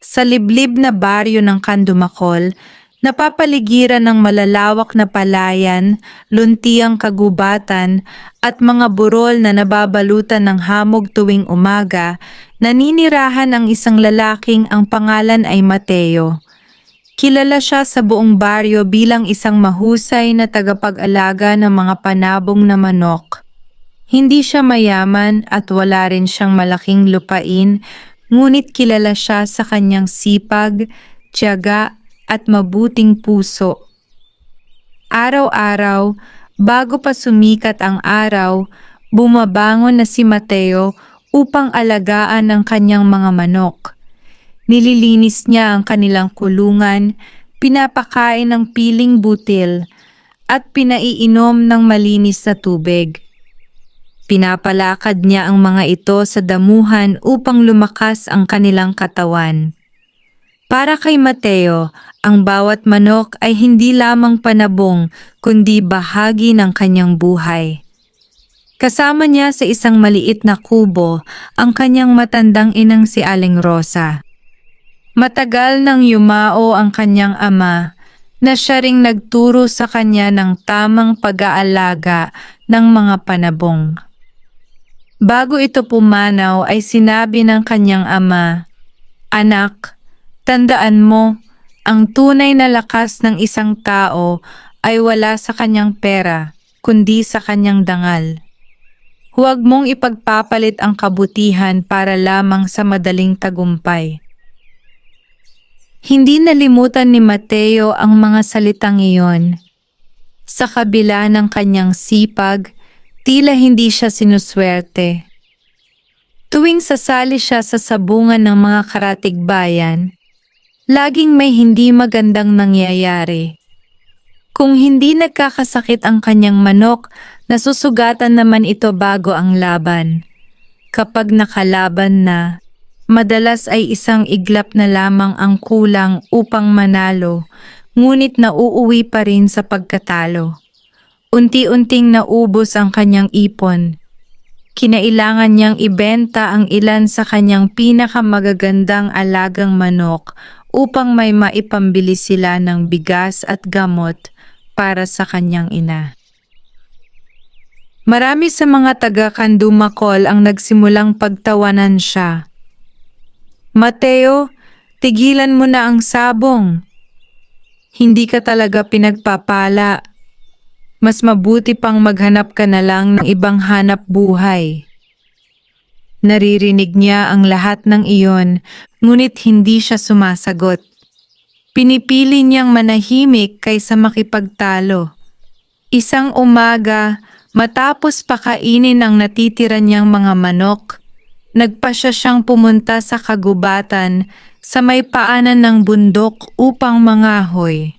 Sa liblib na baryo ng Candumakol, napapaligiran ng malalawak na palayan, luntiang kagubatan, at mga burol na nababalutan ng hamog tuwing umaga, naninirahan ang isang lalaking ang pangalan ay Mateo. Kilala siya sa buong baryo bilang isang mahusay na tagapag-alaga ng mga panabong na manok. Hindi siya mayaman at wala rin siyang malaking lupain, ngunit kilala siya sa kanyang sipag, tiyaga at mabuting puso. Araw-araw, bago pa sumikat ang araw, bumabangon na si Mateo upang alagaan ang kanyang mga manok. Nililinis niya ang kanilang kulungan, pinapakain ng piling butil, at pinaiinom ng malinis na tubig. Pinapalakad niya ang mga ito sa damuhan upang lumakas ang kanilang katawan. Para kay Mateo, ang bawat manok ay hindi lamang panabong kundi bahagi ng kanyang buhay. Kasama niya sa isang maliit na kubo ang kanyang matandang inang si Aling Rosa. Matagal nang yumao ang kanyang ama na siya ring nagturo sa kanya ng tamang pag-aalaga ng mga panabong. Bago ito pumanaw ay sinabi ng kanyang ama, "Anak, tandaan mo, ang tunay na lakas ng isang tao ay wala sa kanyang pera, kundi sa kanyang dangal. Huwag mong ipagpapalit ang kabutihan para lamang sa madaling tagumpay." Hindi nalimutan ni Mateo ang mga salitang iyon. Sa kabila ng kanyang sipag, tila hindi siya sinuswerte. Tuwing sasali siya sa sabungan ng mga karatigbayan, laging may hindi magandang nangyayari. Kung hindi nagkakasakit ang kanyang manok, nasusugatan naman ito bago ang laban. Kapag nakalaban na, madalas ay isang iglap na lamang ang kulang upang manalo, ngunit nauuwi pa rin sa pagkatalo. Unti-unting naubos ang kanyang ipon. Kinailangan niyang ibenta ang ilan sa kanyang pinakamagagandang alagang manok upang may maipambili sila ng bigas at gamot para sa kanyang ina. Marami sa mga taga-Candumakol ang nagsimulang pagtawanan siya. "Mateo, tigilan mo na ang sabong. Hindi ka talaga pinagpapala. Mas mabuti pang maghanap ka na lang ng ibang hanap buhay." Naririnig niya ang lahat ng iyon, ngunit hindi siya sumasagot. Pinipili niyang manahimik kaysa makipagtalo. Isang umaga, matapos pakainin ang natitira niyang mga manok, nagpasya siyang pumunta sa kagubatan sa may paanan ng bundok upang mangahoy.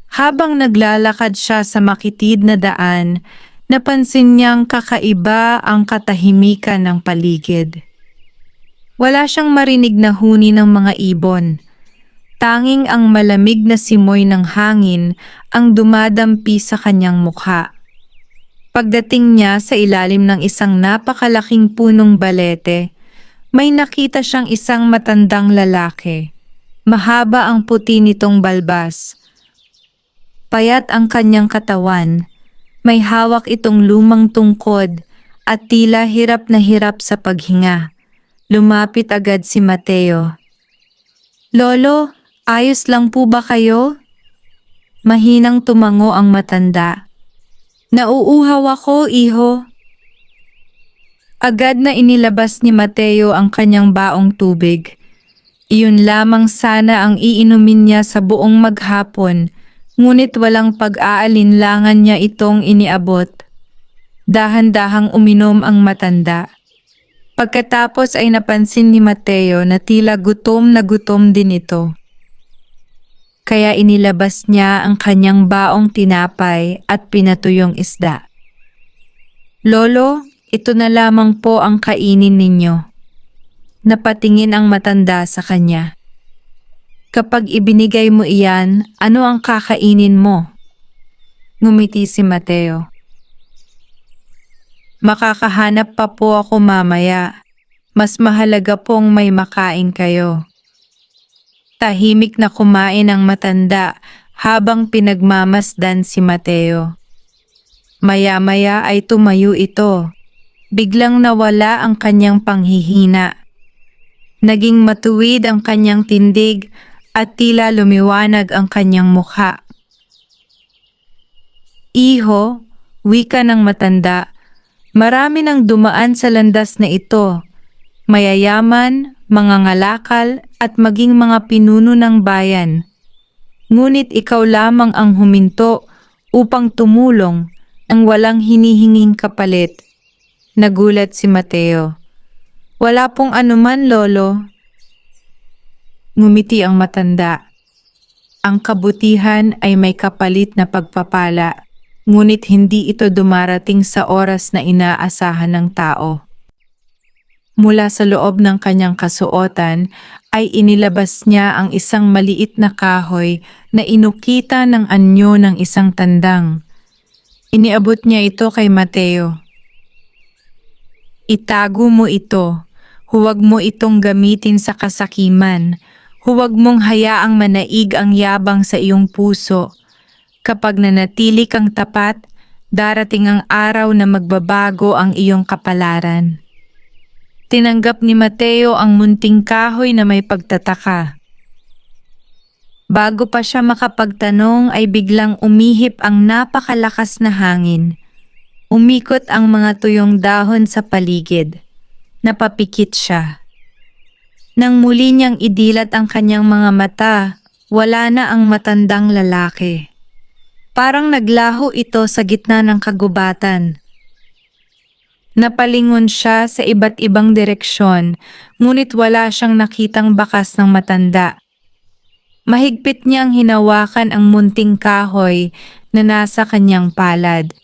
Habang naglalakad siya sa makitid na daan, napansin niyang kakaiba ang katahimikan ng paligid. Wala siyang marinig na huni ng mga ibon. Tanging ang malamig na simoy ng hangin ang dumadampi sa kanyang mukha. Pagdating niya sa ilalim ng isang napakalaking punong balete, may nakita siyang isang matandang lalaki. Mahaba ang puti nitong balbas. Payat ang kanyang katawan, may hawak itong lumang tungkod at tila hirap na hirap sa paghinga. Lumapit agad si Mateo. "Lolo, ayos lang po ba kayo?" Mahinang tumango ang matanda. "Nauuhaw ako, iho." Agad na inilabas ni Mateo ang kanyang baong tubig. Iyon lamang sana ang iinumin niya sa buong maghapon, ngunit walang pag-aalinlangan niya itong iniabot. Dahan-dahang uminom ang matanda. Pagkatapos ay napansin ni Mateo na tila gutom na gutom din ito. Kaya inilabas niya ang kanyang baong tinapay at pinatuyong isda. "Lolo, ito na lamang po ang kainin ninyo." Napatingin ang matanda sa kanya. "Kapag ibinigay mo iyan, ano ang kakainin mo?" Ngumiti si Mateo. "Makakahanap pa po ako mamaya. Mas mahalaga pong may makain kayo." Tahimik na kumain ang matanda habang pinagmamasdan si Mateo. Maya-maya ay tumayo ito. Biglang nawala ang kanyang panghihina. Naging matuwid ang kanyang tindig at tila lumiwanag ang kanyang mukha. Iho, wika ng matanda, marami nang dumaan sa landas na ito. Mayayaman, mga ngalakal at maging mga pinuno ng bayan. Ngunit ikaw lamang ang huminto upang tumulong ang walang hinihinging kapalit. Nagulat si Mateo. Wala pong anuman, Lolo. Ngumiti ang matanda. Ang kabutihan ay may kapalit na pagpapala, ngunit hindi ito dumarating sa oras na inaasahan ng tao. Mula sa loob ng kanyang kasuotan ay inilabas niya ang isang maliit na kahoy na inukita ng anyo ng isang tandang. Iniabot niya ito kay Mateo. Itago mo ito. Huwag mo itong gamitin sa kasakiman. Huwag mong hayaang manaig ang yabang sa iyong puso. Kapag nanatili kang tapat, darating ang araw na magbabago ang iyong kapalaran. Tinanggap ni Mateo ang munting kahoy na may pagtataka. Bago pa siya makapagtanong ay biglang umihip ang napakalakas na hangin. Umikot ang mga tuyong dahon sa paligid. Napapikit siya. Nang muli niyang idilat ang kanyang mga mata, wala na ang matandang lalaki. Parang naglaho ito sa gitna ng kagubatan. Napalingon siya sa iba't ibang direksyon, ngunit wala siyang nakitang bakas ng matanda. Mahigpit niyang hinawakan ang munting kahoy na nasa kanyang palad.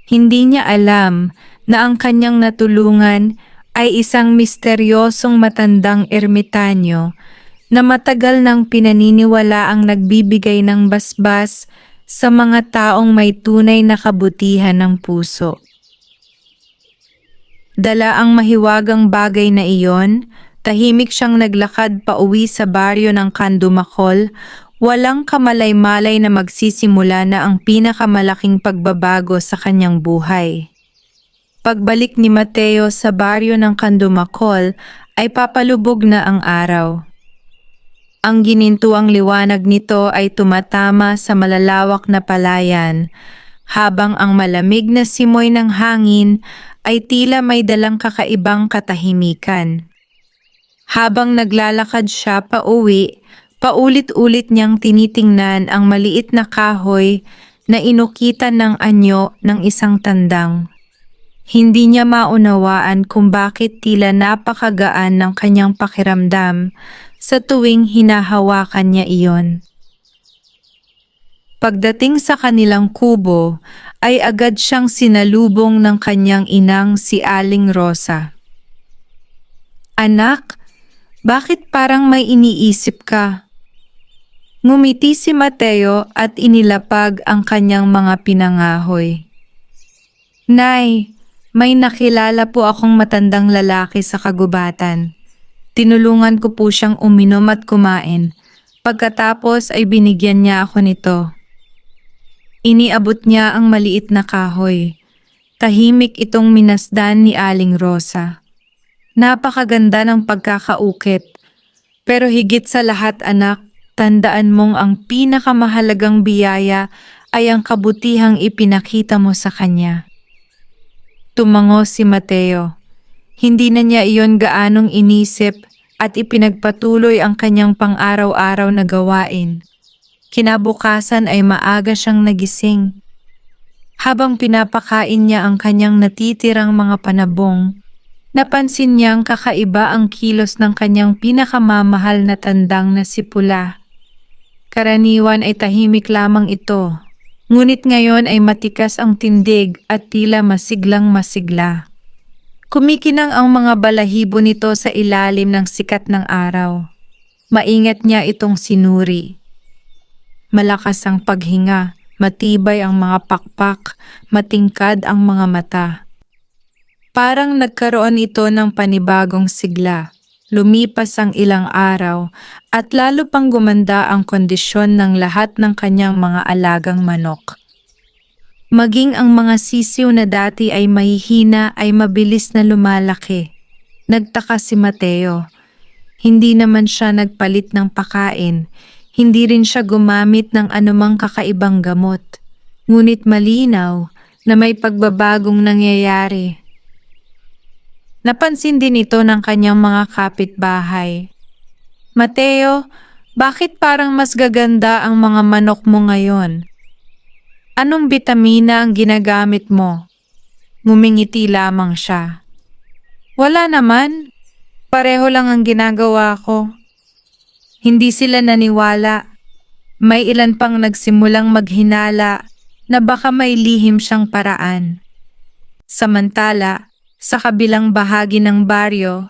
Hindi niya alam na ang kanyang natulungan ay isang misteryosong matandang ermitanyo na matagal nang pinaniniwala ang nagbibigay ng basbas sa mga taong may tunay na kabutihan ng puso. Dala ang mahiwagang bagay na iyon, tahimik siyang naglakad pauwi sa baryo ng Candumakol, walang kamalay-malay na magsisimula na ang pinakamalaking pagbabago sa kanyang buhay. Pagbalik ni Mateo sa baryo ng Candumakol ay papalubog na ang araw. Ang ginintuang liwanag nito ay tumatama sa malalawak na palayan, habang ang malamig na simoy ng hangin ay tila may dalang kakaibang katahimikan. Habang naglalakad siya pauwi, paulit-ulit niyang tinitingnan ang maliit na kahoy na inukitan ng anyo ng isang tandang. Hindi niya maunawaan kung bakit tila napakagaan ng kanyang pakiramdam sa tuwing hinahawakan niya iyon. Pagdating sa kanilang kubo, ay agad siyang sinalubong ng kanyang inang si Aling Rosa. Anak, bakit parang may iniisip ka? Ngumiti si Mateo at inilapag ang kanyang mga pinangahoy. Nay, may nakilala po akong matandang lalaki sa kagubatan. Tinulungan ko po siyang uminom at kumain. Pagkatapos ay binigyan niya ako nito. Iniabot niya ang maliit na kahoy. Tahimik itong minasdan ni Aling Rosa. Napakaganda ng pagkakaukit. Pero higit sa lahat, anak, tandaan mong ang pinakamahalagang biyaya ay ang kabutihang ipinakita mo sa kanya. Tumango si Mateo. Hindi na niya iyon gaanong inisip at ipinagpatuloy ang kanyang pang-araw-araw na gawain. Kinabukasan ay maaga siyang nagising. Habang pinapakain niya ang kanyang natitirang mga panabong, napansin niyang kakaiba ang kilos ng kanyang pinakamamahal na tandang na si Pula. Karaniwan ay tahimik lamang ito, ngunit ngayon ay matikas ang tindig at tila masiglang masigla. Kumikinang ang mga balahibo nito sa ilalim ng sikat ng araw. Maingat niya itong sinuri. Malakas ang paghinga, matibay ang mga pakpak, matingkad ang mga mata. Parang nagkaroon ito ng panibagong sigla. Lumipas ang ilang araw at lalo pang gumanda ang kondisyon ng lahat ng kanyang mga alagang manok. Maging ang mga sisiw na dati ay mahihina ay mabilis na lumalaki. Nagtaka si Mateo. Hindi naman siya nagpalit ng pakain. Hindi rin siya gumamit ng anumang kakaibang gamot. Ngunit malinaw na may pagbabagong nangyayari. Napansin din ito ng kanyang mga kapitbahay. Mateo, bakit parang mas gaganda ang mga manok mo ngayon? Anong bitamina ang ginagamit mo? Ngumingiti lamang siya. Wala naman. Pareho lang ang ginagawa ko. Hindi sila naniwala. May ilan pang nagsimulang maghinala na baka may lihim siyang paraan. Samantala, sa kabilang bahagi ng baryo,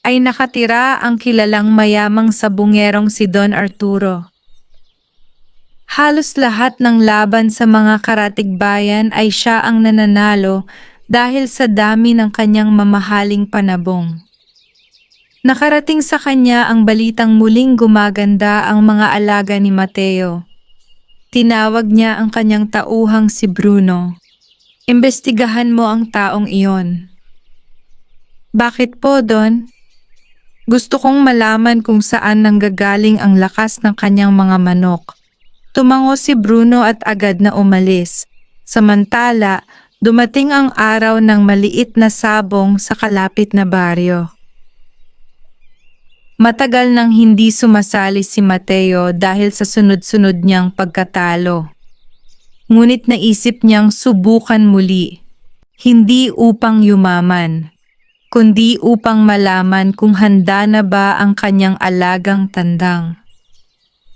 ay nakatira ang kilalang mayamang sabungerong si Don Arturo. Halos lahat ng laban sa mga karatigbayan ay siya ang nananalo dahil sa dami ng kanyang mamahaling panabong. Nakarating sa kanya ang balitang muling gumaganda ang mga alaga ni Mateo. Tinawag niya ang kanyang tauhang si Bruno. Imbestigahan mo ang taong iyon. Bakit po, Don? Gusto kong malaman kung saan nanggagaling ang lakas ng kanyang mga manok. Tumango si Bruno at agad na umalis. Samantala, dumating ang araw ng maliit na sabong sa kalapit na baryo. Matagal nang hindi sumasali si Mateo dahil sa sunod-sunod niyang pagkatalo. Ngunit naisip niyang subukan muli, hindi upang yumaman, kundi upang malaman kung handa na ba ang kanyang alagang tandang.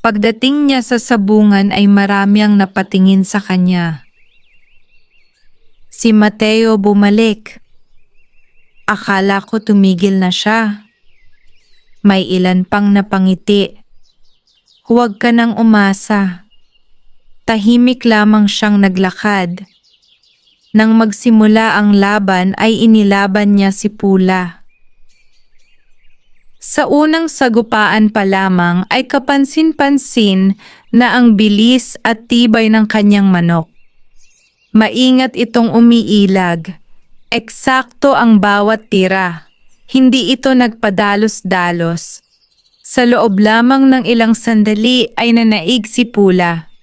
Pagdating niya sa sabungan ay marami ang napatingin sa kanya. Si Mateo bumalik. Akala ko tumigil na siya. May ilan pang napangiti. Huwag ka nang umasa. Tahimik lamang siyang naglakad. Nang magsimula ang laban ay inilaban niya si Pula. Sa unang sagupaan pa lamang ay kapansin-pansin na ang bilis at tibay ng kanyang manok. Maingat itong umiilag. Eksakto ang bawat tira. Hindi ito nagpadalos-dalos. Sa loob lamang ng ilang sandali ay nanaig si Pula.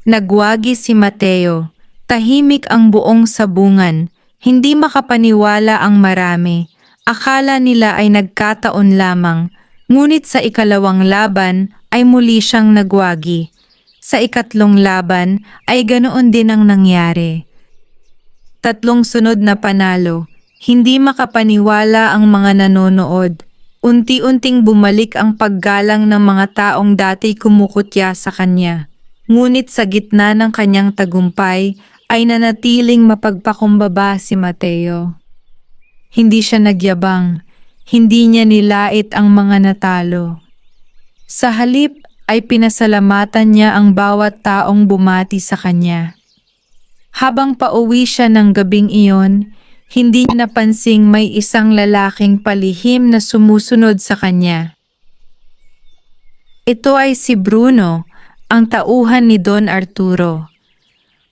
Nagwagi si Mateo. Tahimik ang buong sabungan. Hindi makapaniwala ang marami. Akala nila ay nagkataon lamang. Ngunit sa ikalawang laban ay muli siyang nagwagi. Sa ikatlong laban ay ganoon din ang nangyari. 3 sunod na panalo. Hindi makapaniwala ang mga nanonood. Unti-unting bumalik ang paggalang ng mga taong dati kumukutya sa kanya. Ngunit sa gitna ng kanyang tagumpay ay nanatiling mapagpakumbaba si Mateo. Hindi siya nagyabang. Hindi niya nilait ang mga natalo. Sa halip ay pinasalamatan niya ang bawat taong bumati sa kanya. Habang pauwi siya ng gabing iyon, hindi niya napansing may isang lalaking palihim na sumusunod sa kanya. Ito ay si Bruno, ang tauhan ni Don Arturo.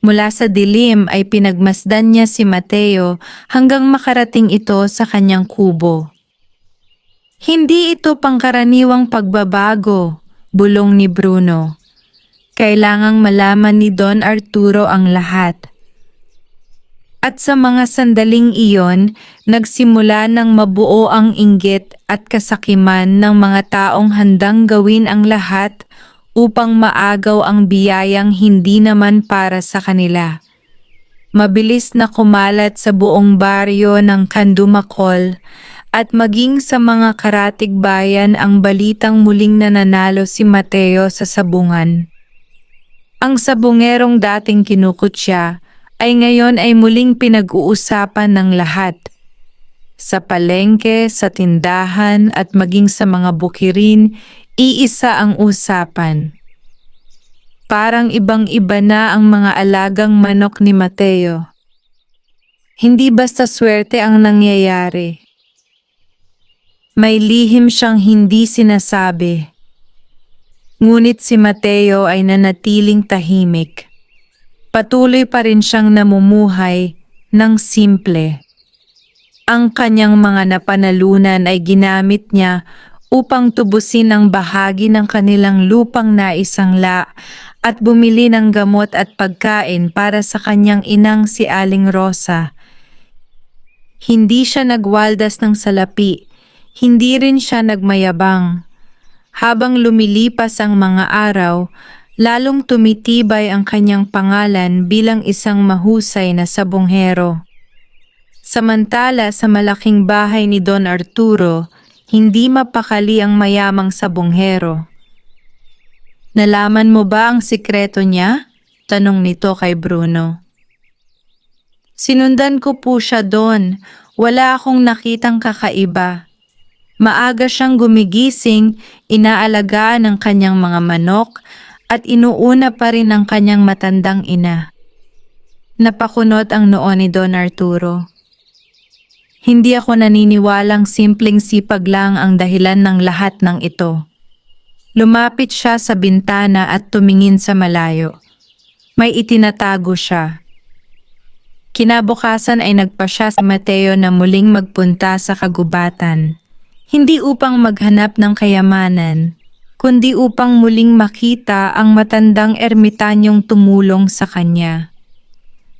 Mula sa dilim ay pinagmasdan niya si Mateo hanggang makarating ito sa kanyang kubo. Hindi ito pangkaraniwang pagbabago, bulong ni Bruno. Kailangang malaman ni Don Arturo ang lahat. At sa mga sandaling iyon, nagsimula ng mabuo ang inggit at kasakiman ng mga taong handang gawin ang lahat upang maagaw ang biyayang hindi naman para sa kanila. Mabilis na kumalat sa buong baryo ng Kandumakol at maging sa mga karatigbayan ang balitang muling nananalo si Mateo sa sabungan. Ang sabungerong dating kinukutya ay ngayon ay muling pinag-uusapan ng lahat. Sa palengke, sa tindahan at maging sa mga bukirin, iisa ang usapan. Parang ibang-iba na ang mga alagang manok ni Mateo. Hindi basta swerte ang nangyayari. May lihim siyang hindi sinasabi. Ngunit si Mateo ay nanatiling tahimik. Patuloy pa rin siyang namumuhay ng simple. Ang kanyang mga napanalunan ay ginamit niya upang tubusin ang bahagi ng kanilang lupang naisangla at bumili ng gamot at pagkain para sa kanyang inang si Aling Rosa. Hindi siya nagwaldas ng salapi, hindi rin siya nagmayabang. Habang lumilipas ang mga araw, lalong tumitibay ang kanyang pangalan bilang isang mahusay na sabonghero. Samantala sa malaking bahay ni Don Arturo, hindi mapakali ang mayamang sabonghero. Nalaman mo ba ang sikreto niya? Tanong nito kay Bruno. Sinundan ko po siya doon. Wala akong nakitang kakaiba. Maaga siyang gumigising, inaalagaan ang kanyang mga manok at inuuna pa rin ang kanyang matandang ina. Napakunot ang noo ni Don Arturo. Hindi ako naniniwalang simpleng sipag lang ang dahilan ng lahat ng ito. Lumapit siya sa bintana at tumingin sa malayo. May itinatago siya. Kinabukasan ay nagpasya si Mateo na muling magpunta sa kagubatan. Hindi upang maghanap ng kayamanan, kundi upang muling makita ang matandang ermitanyong tumulong sa kanya.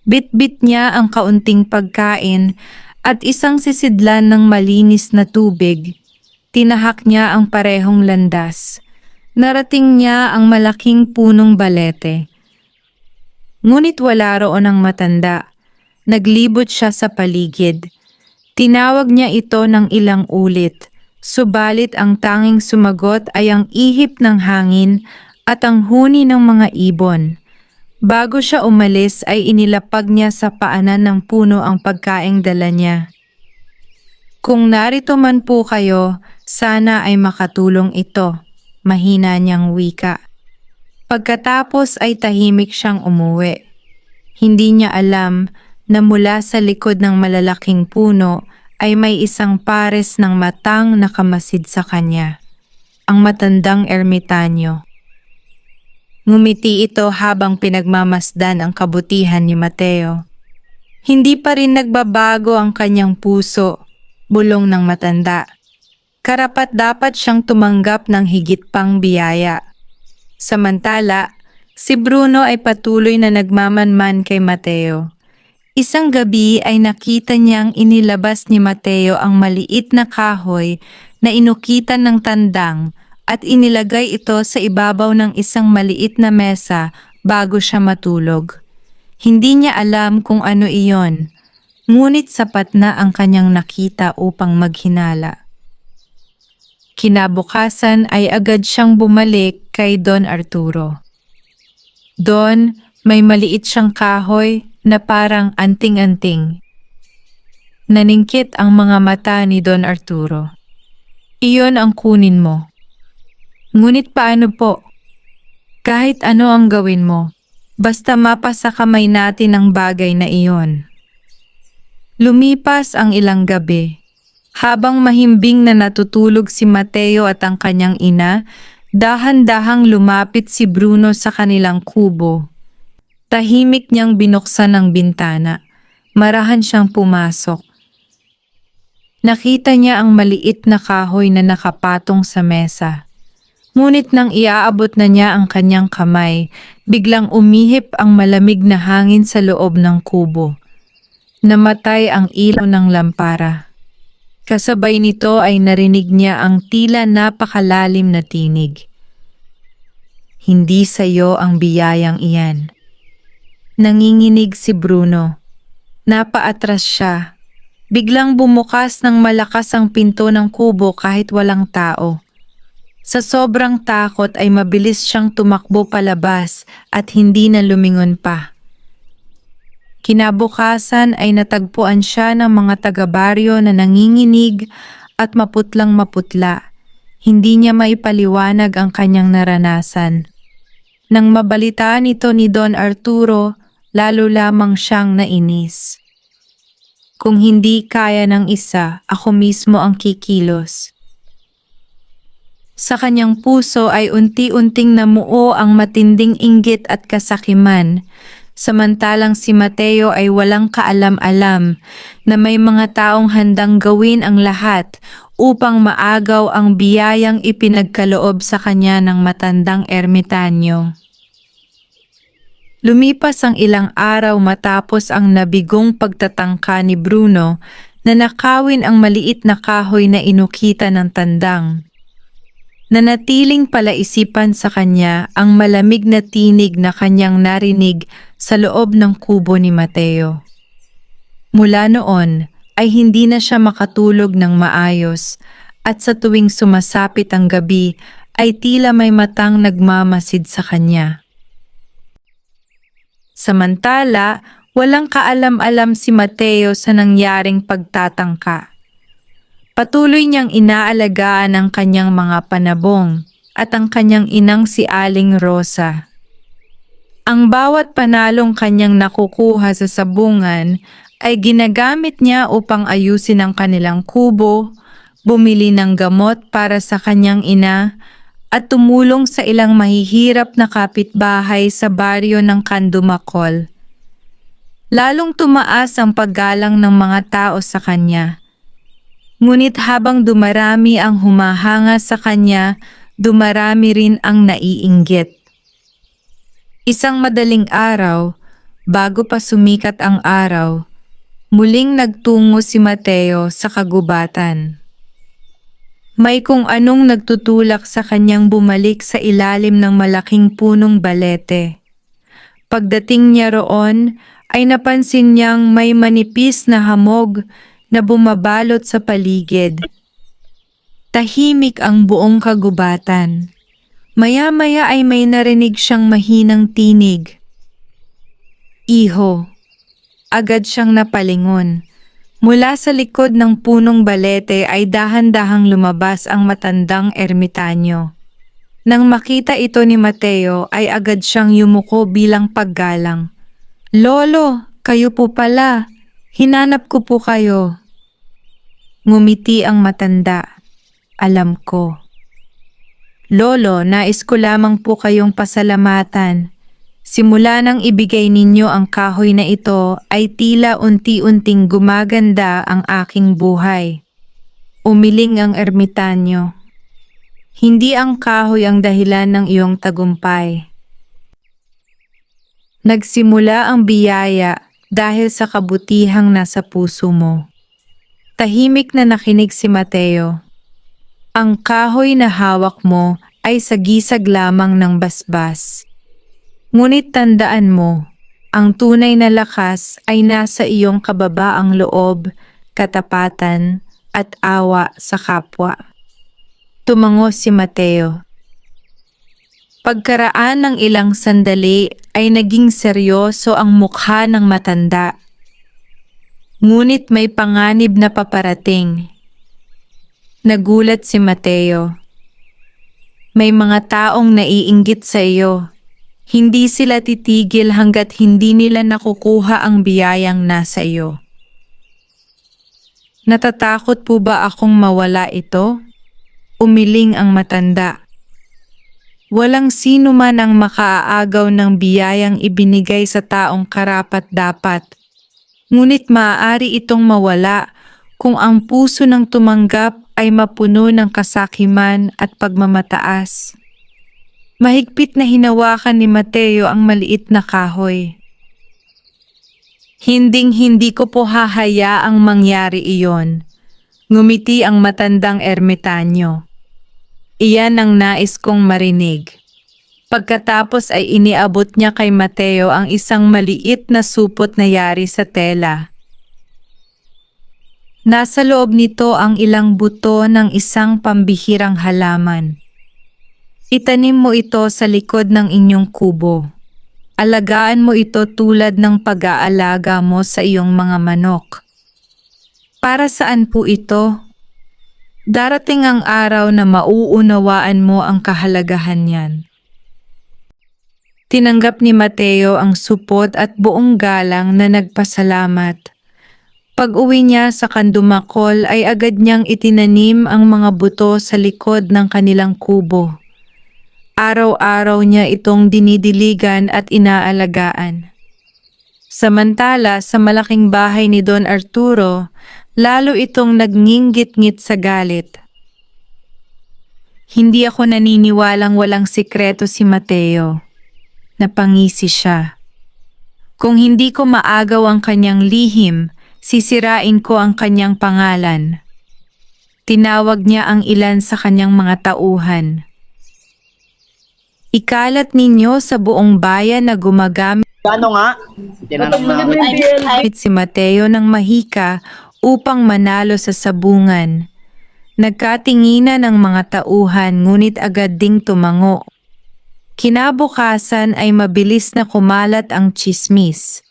Bit-bit niya ang kaunting pagkain at isang sisidlan ng malinis na tubig. Tinahak niya ang parehong landas. Narating niya ang malaking punong balete. Ngunit wala roon ang matanda. Naglibot siya sa paligid. Tinawag niya ito ng ilang ulit, subalit ang tanging sumagot ay ang ihip ng hangin at ang huni ng mga ibon. Bago siya umalis ay inilapag niya sa paanan ng puno ang pagkaing dala niya. Kung narito man po kayo, sana ay makatulong ito, mahina niyang wika. Pagkatapos ay tahimik siyang umuwi. Hindi niya alam na mula sa likod ng malalaking puno ay may isang pares ng matang nakamasid sa kanya, ang matandang ermitanyo. Ngumiti ito habang pinagmamasdan ang kabutihan ni Mateo. Hindi pa rin nagbabago ang kanyang puso, bulong ng matanda. Karapat-dapat siyang tumanggap ng higit pang biyaya. Samantala, si Bruno ay patuloy na nagmamanman kay Mateo. Isang gabi ay nakita niyang inilabas ni Mateo ang maliit na kahoy na inukitan ng tandang at inilagay ito sa ibabaw ng isang maliit na mesa bago siya matulog. Hindi niya alam kung ano iyon, ngunit sapat na ang kanyang nakita upang maghinala. Kinabukasan ay agad siyang bumalik kay Don Arturo. Don, may maliit siyang kahoy na parang anting-anting. Naningkit ang mga mata ni Don Arturo. Iyon ang kunin mo. Ngunit paano po? Kahit ano ang gawin mo, basta mapasa kamay natin ang bagay na iyon. Lumipas ang ilang gabi. Habang mahimbing na natutulog si Mateo at ang kanyang ina, dahan-dahang lumapit si Bruno sa kanilang kubo. Tahimik niyang binuksan ang bintana. Marahan siyang pumasok. Nakita niya ang maliit na kahoy na nakapatong sa mesa. Ngunit nang iaabot na niya ang kanyang kamay, biglang umihip ang malamig na hangin sa loob ng kubo. Namatay ang ilaw ng lampara. Kasabay nito ay narinig niya ang tila napakalalim na tinig. Hindi sa iyo ang biyayang iyan. Nanginginig si Bruno. Napaatras siya. Biglang bumukas ng malakas ang pinto ng kubo kahit walang tao. Sa sobrang takot ay mabilis siyang tumakbo palabas at hindi na lumingon pa. Kinabukasan ay natagpuan siya ng mga taga-baryo na nanginginig at maputlang maputla. Hindi niya maipaliwanag ang kanyang naranasan. Nang mabalitaan ito ni Don Arturo, lalo lamang siyang nainis. Kung hindi kaya ng isa, ako mismo ang kikilos. Sa kanyang puso ay unti-unting namuo ang matinding inggit at kasakiman, samantalang si Mateo ay walang kaalam-alam na may mga taong handang gawin ang lahat upang maagaw ang biyayang ipinagkaloob sa kanya ng matandang ermitanyo. Lumipas ang ilang araw matapos ang nabigong pagtatangka ni Bruno na nakawin ang maliit na kahoy na inukita ng tandang. Nanatiling palaisipan sa kanya ang malamig na tinig na kanyang narinig sa loob ng kubo ni Mateo. Mula noon ay hindi na siya makatulog ng maayos at sa tuwing sumasapit ang gabi ay tila may matang nagmamasid sa kanya. Samantala, walang kaalam-alam si Mateo sa nangyaring pagtatangka. Patuloy niyang inaalagaan ang kanyang mga panabong at ang kanyang inang si Aling Rosa. Ang bawat panalong kanyang nakukuha sa sabungan ay ginagamit niya upang ayusin ang kanilang kubo, bumili ng gamot para sa kanyang ina, at tumulong sa ilang mahihirap na kapitbahay sa baryo ng Candumakol. Lalong tumaas ang paggalang ng mga tao sa kanya. Ngunit habang dumarami ang humahanga sa kanya, dumarami rin ang naiinggit. Isang madaling araw, bago pa sumikat ang araw, muling nagtungo si Mateo sa kagubatan. May kung anong nagtutulak sa kanyang bumalik sa ilalim ng malaking punong balete. Pagdating niya roon, ay napansin niyang may manipis na hamog na bumabalot sa paligid. Tahimik ang buong kagubatan. Maya-maya ay may narinig siyang mahinang tinig. Iho. Agad siyang napalingon. Mula sa likod ng punong balete ay dahan-dahang lumabas ang matandang ermitanyo. Nang makita ito ni Mateo ay agad siyang yumuko bilang paggalang. Lolo, kayo po pala. Hinanap ko po kayo. Ngumiti ang matanda. Alam ko. Lolo, nais ko lamang po kayong pasalamatan. Simula nang ibigay ninyo ang kahoy na ito ay tila unti-unting gumaganda ang aking buhay. Umiling ang ermitanyo. Hindi ang kahoy ang dahilan ng iyong tagumpay. Nagsimula ang biyaya dahil sa kabutihang nasa puso mo. Tahimik na nakinig si Mateo. Ang kahoy na hawak mo ay sagisag lamang ng basbas. Ngunit tandaan mo, ang tunay na lakas ay nasa iyong kababaang loob, katapatan, at awa sa kapwa. Tumango si Mateo. Pagkaraan ng ilang sandali ay naging seryoso ang mukha ng matanda. Ngunit may panganib na paparating. Nagulat si Mateo. May mga taong naiinggit sa iyo. Hindi sila titigil hanggat hindi nila nakukuha ang biyayang nasa iyo. Natatakot po ba akong mawala ito? Umiling ang matanda. Walang sino man ang makaaagaw ng biyayang ibinigay sa taong karapat-dapat. Ngunit maaari itong mawala kung ang puso ng tumanggap ay mapuno ng kasakiman at pagmamataas. Mahigpit na hinawakan ni Mateo ang maliit na kahoy. Hinding-hindi ko po hahayaang mangyari iyon. Ngumiti ang matandang ermitanyo. Iyan ang nais kong marinig. Pagkatapos ay iniabot niya kay Mateo ang isang maliit na supot na yari sa tela. Nasa loob nito ang ilang buto ng isang pambihirang halaman. Itanim mo ito sa likod ng inyong kubo. Alagaan mo ito tulad ng pag-aalaga mo sa iyong mga manok. Para saan po ito? Darating ang araw na mauunawaan mo ang kahalagahan niyan. Tinanggap ni Mateo ang supot at buong galang na nagpasalamat. Pag-uwi niya sa Kandumakol ay agad niyang itinanim ang mga buto sa likod ng kanilang kubo. Araw-araw niya itong dinidiligan at inaalagaan. Samantala sa malaking bahay ni Don Arturo, lalo itong nagnginggit-ngit sa galit. Hindi ako naniniwalang walang sikreto si Mateo. Napangisi siya. Kung hindi ko maagaw ang kanyang lihim, sisirain ko ang kanyang pangalan. Tinawag niya ang ilan sa kanyang mga tauhan. Ikalat ninyo sa buong bayan na gumagamit Ano nga? Tinanong namin. si Mateo ng mahika upang manalo sa sabungan. Nagkatinginan ang mga tauhan ngunit agad ding tumango. Kinabukasan ay mabilis na kumalat ang tsismis.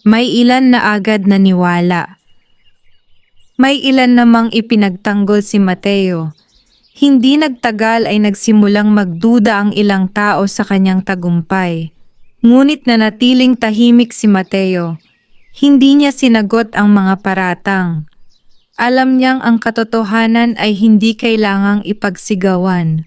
May ilan na agad naniwala. May ilan namang ipinagtanggol si Mateo. Hindi nagtagal ay nagsimulang magduda ang ilang tao sa kanyang tagumpay. Ngunit nanatiling tahimik si Mateo. Hindi niya sinagot ang mga paratang. Alam niyang ang katotohanan ay hindi kailangang ipagsigawan.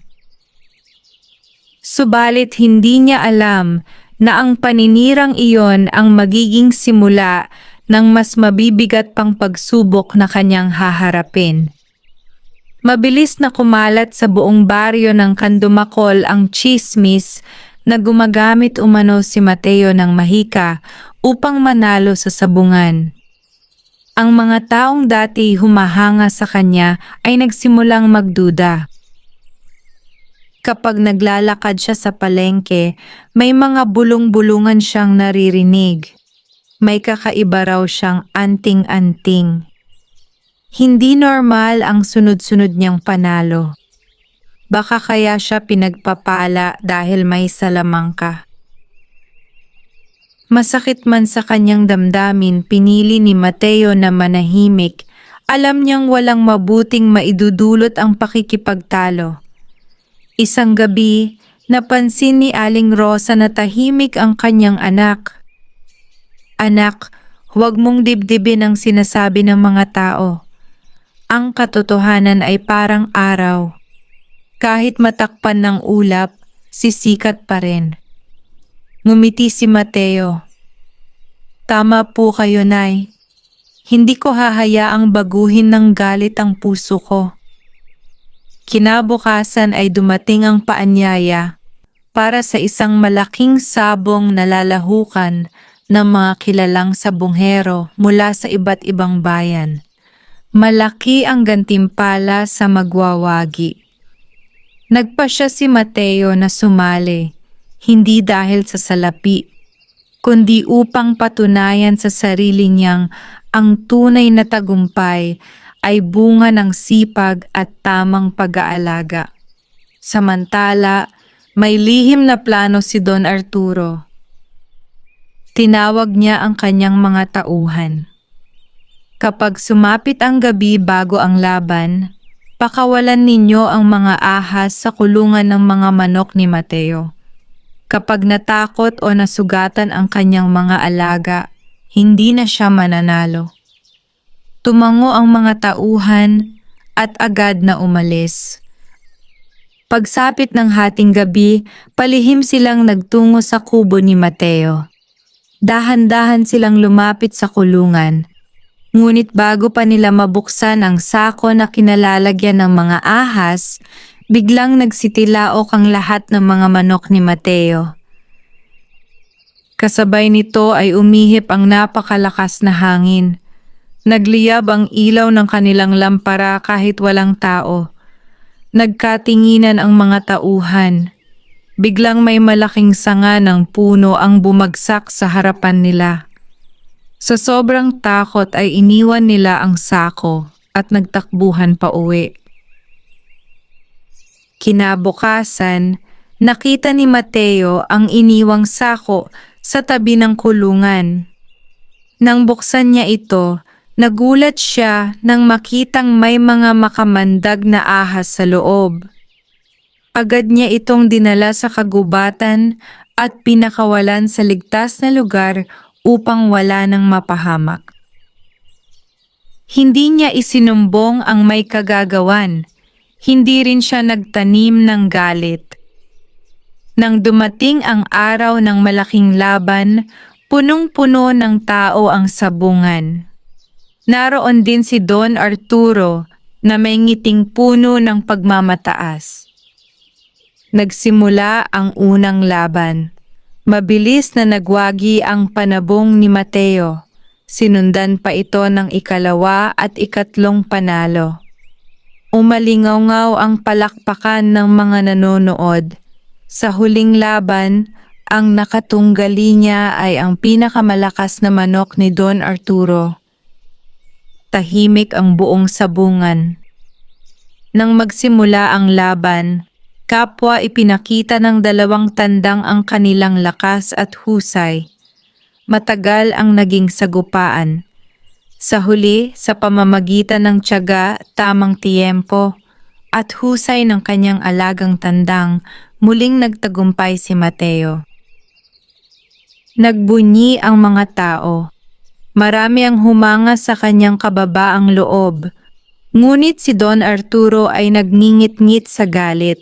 Subalit hindi niya alam na ang paninirang iyon ang magiging simula ng mas mabibigat pang pagsubok na kanyang haharapin. Mabilis na kumalat sa buong baryo ng Kandumakol ang tsismis na gumagamit umano si Mateo ng mahika upang manalo sa sabungan. Ang mga taong dati humahanga sa kanya ay nagsimulang magduda. Kapag naglalakad siya sa palengke, may mga bulong-bulungan siyang naririnig. May kakaiba raw siyang anting-anting. Hindi normal ang sunod-sunod niyang panalo. Baka kaya siya pinagpapala dahil may salamangka. Masakit man sa kanyang damdamin, pinili ni Mateo na manahimik. Alam niyang walang mabuting maidudulot ang pakikipagtalo. Isang gabi, napansin ni Aling Rosa na tahimik ang kanyang anak. Anak, huwag mong dibdibin ang sinasabi ng mga tao. Ang katotohanan ay parang araw. Kahit matakpan ng ulap, sisikat pa rin. Ngumiti si Mateo. Tama po kayo, Nay. Hindi ko hahayaang baguhin ng galit ang puso ko. Kinabukasan ay dumating ang paanyaya para sa isang malaking sabong na lalahukan ng mga kilalang sabonghero mula sa iba't ibang bayan. Malaki ang gantimpala sa magwawagi. Nagpasya si Mateo na sumali, hindi dahil sa salapi, kundi upang patunayan sa sarili niyang ang tunay na tagumpay ay bunga ng sipag at tamang pag-aalaga. Samantala, may lihim na plano si Don Arturo. Tinawag niya ang kanyang mga tauhan. Kapag sumapit ang gabi bago ang laban, pakawalan ninyo ang mga ahas sa kulungan ng mga manok ni Mateo. Kapag natakot o nasugatan ang kanyang mga alaga, hindi na siya mananalo. Tumango ang mga tauhan at agad na umalis. Pagsapit ng hating gabi, palihim silang nagtungo sa kubo ni Mateo. Dahan-dahan silang lumapit sa kulungan. Ngunit bago pa nila mabuksan ang sako na kinalalagyan ng mga ahas, biglang nagsitilaok ang lahat ng mga manok ni Mateo. Kasabay nito ay umihip ang napakalakas na hangin. Nagliyab ang ilaw ng kanilang lampara kahit walang tao. Nagkatinginan ang mga tauhan. Biglang may malaking sanga ng puno ang bumagsak sa harapan nila. Sa sobrang takot ay iniwan nila ang sako at nagtakbuhan pa uwi. Kinabukasan, nakita ni Mateo ang iniwang sako sa tabi ng kulungan. Nang buksan niya ito, nagulat siya nang makitang may mga makamandag na ahas sa loob. Agad niya itong dinala sa kagubatan at pinakawalan sa ligtas na lugar upang wala nang mapahamak. Hindi niya isinumbong ang may kagagawan. Hindi rin siya nagtanim ng galit. Nang dumating ang araw ng malaking laban, punong-puno ng tao ang sabungan. Naroon din si Don Arturo na may ngiting puno ng pagmamataas. Nagsimula ang unang laban. Mabilis na nagwagi ang panabong ni Mateo. Sinundan pa ito ng ikalawa at ikatlong panalo. Umalingaw-ngaw ang palakpakan ng mga nanonood. Sa huling laban, ang nakatunggali niya ay ang pinakamalakas na manok ni Don Arturo. Tahimik ang buong sabungan. Nang magsimula ang laban, kapwa ipinakita ng dalawang tandang ang kanilang lakas at husay. Matagal ang naging sagupaan. Sa huli, sa pamamagitan ng tiyaga, tamang tiyempo, at husay ng kanyang alagang tandang, muling nagtagumpay si Mateo. Nagbunyi ang mga tao. Marami ang humanga sa kanyang kababaang loob. Ngunit si Don Arturo ay nagngingit-ngit sa galit.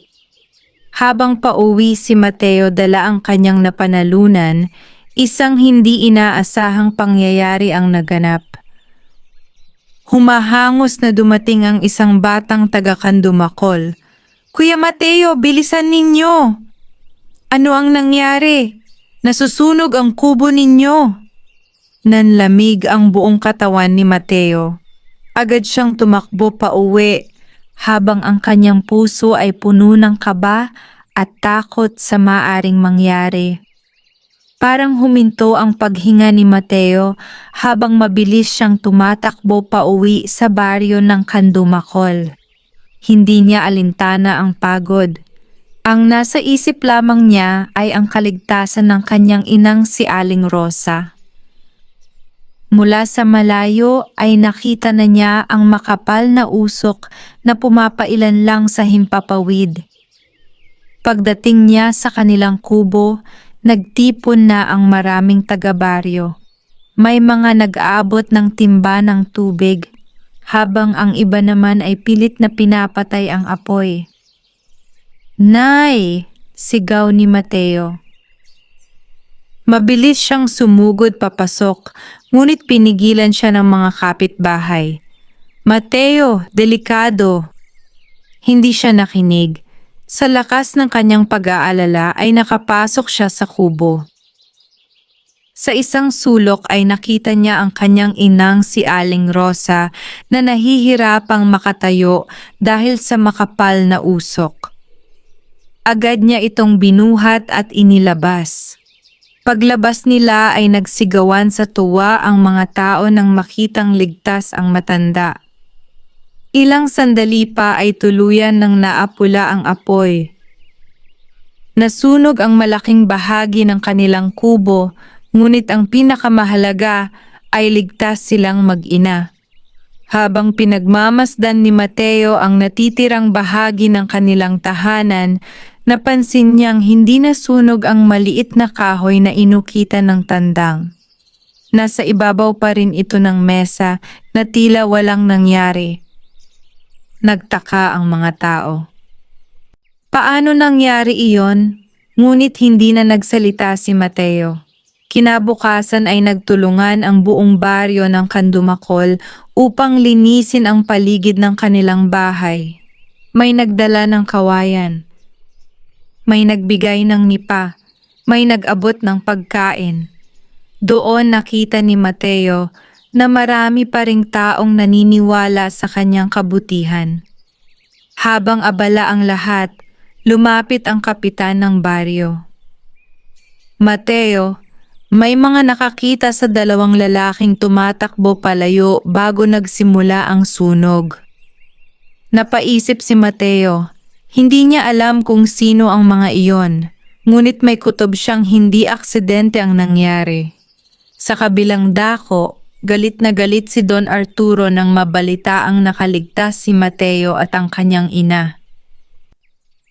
Habang pauwi si Mateo dala ang kanyang napanalunan, isang hindi inaasahang pangyayari ang naganap. Humahangos na dumating ang isang batang taga-Kandumakol. "Kuya Mateo, bilisan ninyo! Ano ang nangyari? Nasusunog ang kubo ninyo!" Nanlamig ang buong katawan ni Mateo. Agad siyang tumakbo pa uwi, habang ang kanyang puso ay puno ng kaba at takot sa maaring mangyari. Parang huminto ang paghinga ni Mateo habang mabilis siyang tumatakbo pa uwi sa baryo ng Kandumakol. Hindi niya alintana ang pagod. Ang nasa isip lamang niya ay ang kaligtasan ng kanyang inang si Aling Rosa. Mula sa malayo ay nakita na niya ang makapal na usok na pumapailan lang sa himpapawid. Pagdating niya sa kanilang kubo, nagtipon na ang maraming taga-baryo. May mga nag-aabot ng timba ng tubig, habang ang iba naman ay pilit na pinapatay ang apoy. "Nay!" sigaw ni Mateo. Mabilis siyang sumugod papasok, ngunit pinigilan siya ng mga kapitbahay. "Mateo, delikado!" Hindi siya nakinig. Sa lakas ng kanyang pag-aalala ay nakapasok siya sa kubo. Sa isang sulok ay nakita niya ang kanyang inang si Aling Rosa na nahihirapang makatayo dahil sa makapal na usok. Agad niya itong binuhat at inilabas. Paglabas nila ay nagsigawan sa tuwa ang mga tao nang makitang ligtas ang matanda. Ilang sandali pa ay tuluyan ng naapula ang apoy. Nasunog ang malaking bahagi ng kanilang kubo, ngunit ang pinakamahalaga ay ligtas silang mag-ina. Habang pinagmamasdan ni Mateo ang natitirang bahagi ng kanilang tahanan, napansin niyang hindi nasunog ang maliit na kahoy na inukita ng tandang. Nasa ibabaw pa rin ito ng mesa na tila walang nangyari. Nagtaka ang mga tao. Paano nangyari iyon? Ngunit hindi na nagsalita si Mateo. Kinabukasan ay nagtulungan ang buong baryo ng Kandumakol upang linisin ang paligid ng kanilang bahay. May nagdala ng kawayan. May nagbigay ng nipa. May nag-abot ng pagkain. Doon nakita ni Mateo na marami pa ring taong naniniwala sa kanyang kabutihan. Habang abala ang lahat, lumapit ang kapitan ng baryo. "Mateo, may mga nakakita sa dalawang lalaking tumatakbo palayo bago nagsimula ang sunog." Napaisip si Mateo. Hindi niya alam kung sino ang mga iyon, ngunit may kutob siyang hindi aksidente ang nangyari. Sa kabilang dako, galit na galit si Don Arturo nang mabalita ang nakaligtas si Mateo at ang kanyang ina.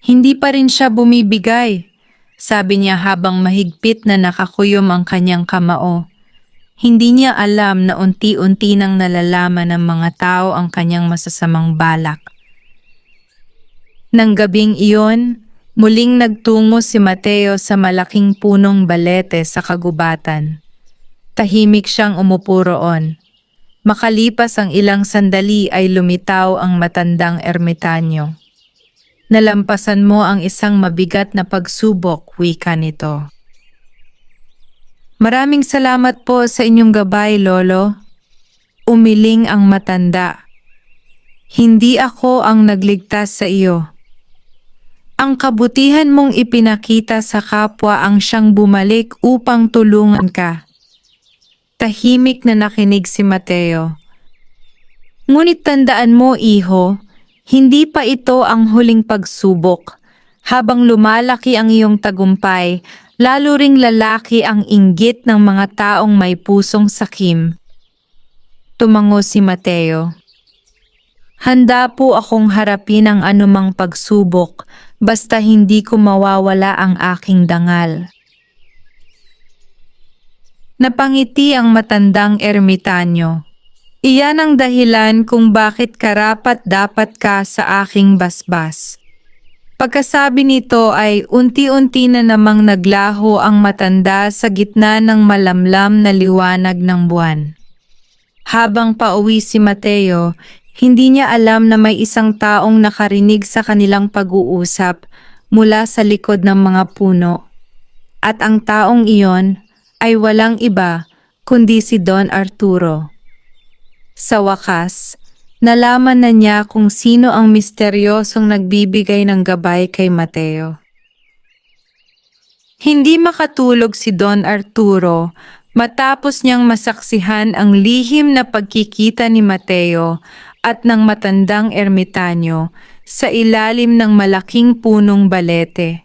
Hindi pa rin siya bumibigay, sabi niya habang mahigpit na nakakuyom ang kanyang kamao. Hindi niya alam na unti-unti nang nalalaman ng mga tao ang kanyang masasamang balak. Nang gabing iyon, muling nagtungo si Mateo sa malaking punong balete sa kagubatan. Tahimik siyang umupo roon. Makalipas ang ilang sandali ay lumitaw ang matandang ermitanyo. Nalampasan mo ang isang mabigat na pagsubok, wika nito. Maraming salamat po sa inyong gabay, Lolo. Umiling ang matanda. Hindi ako ang nagligtas sa iyo. Ang kabutihan mong ipinakita sa kapwa ang siyang bumalik upang tulungan ka. Tahimik na nakinig si Mateo. Ngunit tandaan mo, iho, hindi pa ito ang huling pagsubok. Habang lumalaki ang iyong tagumpay, lalo ring lalaki ang inggit ng mga taong may pusong sakim. Tumango si Mateo. Handa po akong harapin ang anumang pagsubok, basta hindi ko mawawala ang aking dangal. Napangiti ang matandang ermitanyo. Iyan ang dahilan kung bakit karapat-dapat ka sa aking basbas. Pagkasabi nito ay unti-unti na namang naglaho ang matanda sa gitna ng malamlam na liwanag ng buwan. Habang pauwi si Mateo, hindi niya alam na may isang taong nakarinig sa kanilang pag-uusap mula sa likod ng mga puno. At ang taong iyon ay walang iba kundi si Don Arturo. Sa wakas, nalaman na niya kung sino ang misteryosong nagbibigay ng gabay kay Mateo. Hindi makatulog si Don Arturo matapos niyang masaksihan ang lihim na pagkikita ni Mateo at ng matandang ermitanyo sa ilalim ng malaking punong balete.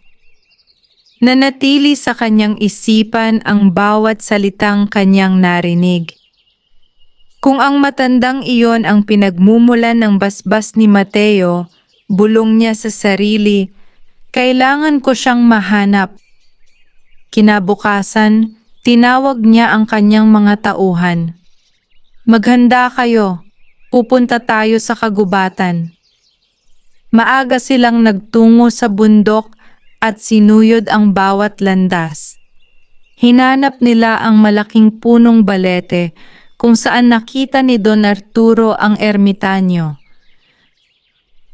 Nanatili sa kanyang isipan ang bawat salitang kanyang narinig. Kung ang matandang iyon ang pinagmumulan ng basbas ni Mateo, bulong niya sa sarili, kailangan ko siyang mahanap. Kinabukasan, tinawag niya ang kanyang mga tauhan. Maghanda kayo, pupunta tayo sa kagubatan. Maaga silang nagtungo sa bundok at sinuyod ang bawat landas. Hinanap nila ang malaking punong balete kung saan nakita ni Don Arturo ang ermitanyo.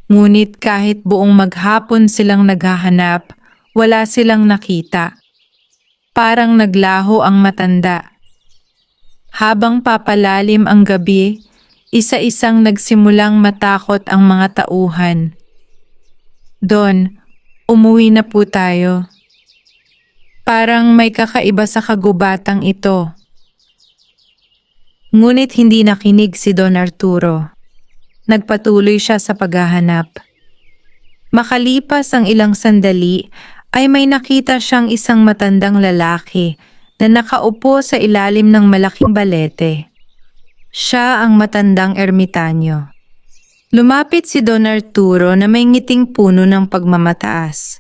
Ngunit kahit buong maghapon silang naghahanap, wala silang nakita. Parang naglaho ang matanda. Habang papalalim ang gabi, isa-isang nagsimulang matakot ang mga tauhan. Don, umuwi na po tayo. Parang may kakaiba sa kagubatang ito. Ngunit hindi nakinig si Don Arturo. Nagpatuloy siya sa paghahanap. Makalipas ang ilang sandali, ay may nakita siyang isang matandang lalaki na nakaupo sa ilalim ng malaking balete. Siya ang matandang ermitanyo. Lumapit si Don Arturo na may ngiting puno ng pagmamataas.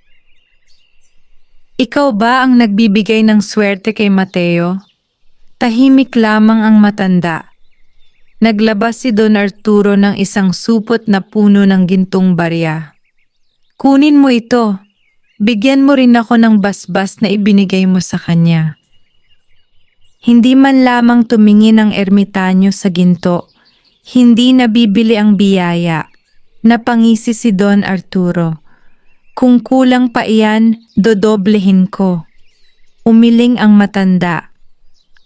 Ikaw ba ang nagbibigay ng swerte kay Mateo? Tahimik lamang ang matanda. Naglabas si Don Arturo ng isang supot na puno ng gintong barya. Kunin mo ito. Bigyan mo rin ako ng basbas na ibinigay mo sa kanya. Hindi man lamang tumingin ang ermitanyo sa ginto. Hindi nabibili ang biyaya. Napangisi si Don Arturo. Kung kulang pa iyan, dodoblehin ko. Umiling ang matanda.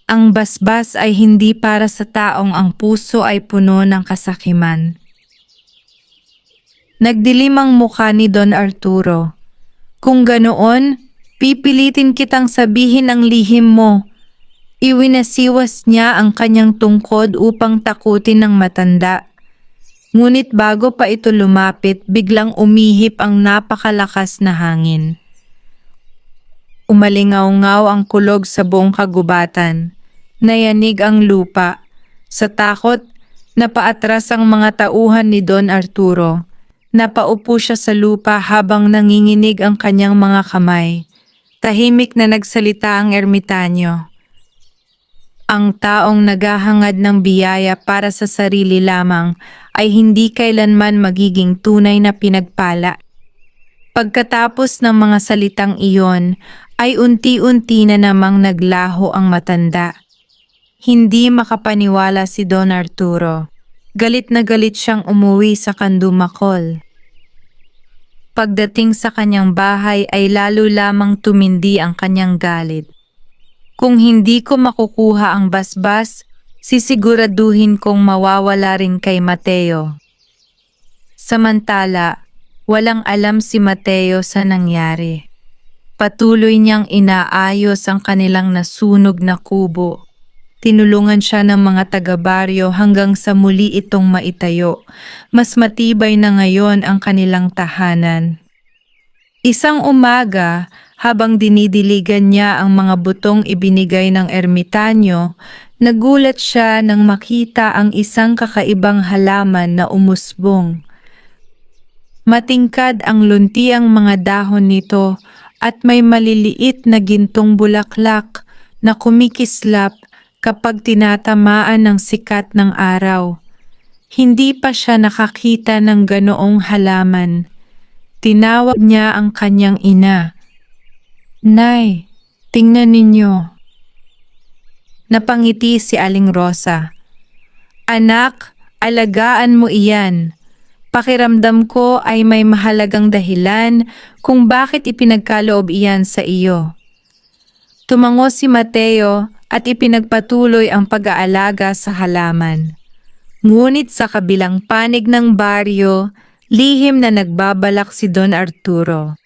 Ang basbas ay hindi para sa taong ang puso ay puno ng kasakiman. Nagdilim ang mukha ni Don Arturo. Kung ganoon, pipilitin kitang sabihin ang lihim mo. Iwinasiwas niya ang kanyang tungkod upang takutin ng matanda. Ngunit bago pa ito lumapit, biglang umihip ang napakalakas na hangin. Umalingaw-ngaw ang kulog sa buong kagubatan. Nayanig ang lupa. Sa takot, napaatras ang mga tauhan ni Don Arturo. Napaupo siya sa lupa habang nanginginig ang kanyang mga kamay. Tahimik na nagsalita ang ermitanyo. Ang taong naghahangad ng biyaya para sa sarili lamang ay hindi kailanman magiging tunay na pinagpala. Pagkatapos ng mga salitang iyon, ay unti-unti na namang naglaho ang matanda. Hindi makapaniwala si Don Arturo. Galit na galit siyang umuwi sa Kandumakol. Pagdating sa kanyang bahay ay lalo lamang tumindi ang kanyang galit. Kung hindi ko makukuha ang basbas, sisiguraduhin kong mawawala rin kay Mateo. Samantala, walang alam si Mateo sa nangyari. Patuloy niyang inaayos ang kanilang nasunog na kubo. Tinulungan siya ng mga taga-baryo hanggang sa muli itong maitayo. Mas matibay na ngayon ang kanilang tahanan. Isang umaga, habang dinidiligan niya ang mga butong ibinigay ng ermitanyo, nagulat siya nang makita ang isang kakaibang halaman na umusbong. Matingkad ang luntiang mga dahon nito at may maliliit na gintong bulaklak na kumikislap kapag tinatamaan ng sikat ng araw. Hindi pa siya nakakita ng ganoong halaman. Tinawag niya ang kanyang ina. "Nay, tingnan ninyo." Napangiti si Aling Rosa. "Anak, alagaan mo iyan. Pakiramdam ko ay may mahalagang dahilan kung bakit ipinagkaloob iyan sa iyo." Tumango si Mateo at ipinagpatuloy ang pag-aalaga sa halaman. Ngunit sa kabilang panig ng baryo, lihim na nagbabalak si Don Arturo.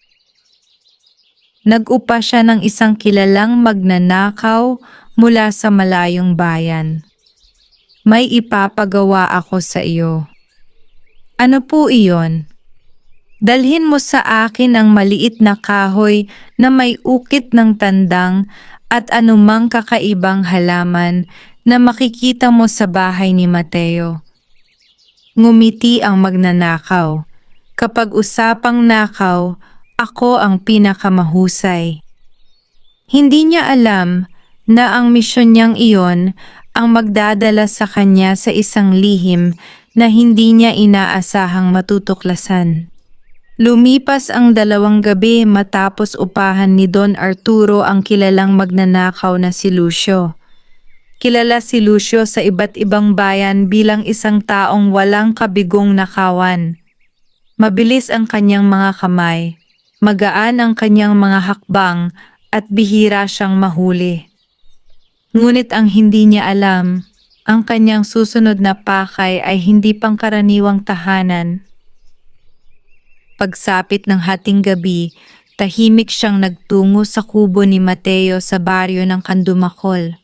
Nag-upa siya ng isang kilalang magnanakaw mula sa malayong bayan. "May ipapagawa ako sa iyo." "Ano po iyon?" "Dalhin mo sa akin ang maliit na kahoy na may ukit ng tandang at anumang kakaibang halaman na makikita mo sa bahay ni Mateo." Ngumiti ang magnanakaw. "Kapag usapang nakaw, ako ang pinakamahusay." Hindi niya alam na ang misyon niyang iyon ang magdadala sa kanya sa isang lihim na hindi niya inaasahang matutuklasan. Lumipas ang 2 gabi matapos upahan ni Don Arturo ang kilalang magnanakaw na si Lucio. Kilala si Lucio sa iba't ibang bayan bilang isang taong walang kabigong nakawan. Mabilis ang kanyang mga kamay, magaan ang kanyang mga hakbang at bihira siyang mahuli. Ngunit ang hindi niya alam, ang kanyang susunod na pakay ay hindi pangkaraniwang tahanan. Pagsapit ng hating gabi, tahimik siyang nagtungo sa kubo ni Mateo sa baryo ng Kandumakol.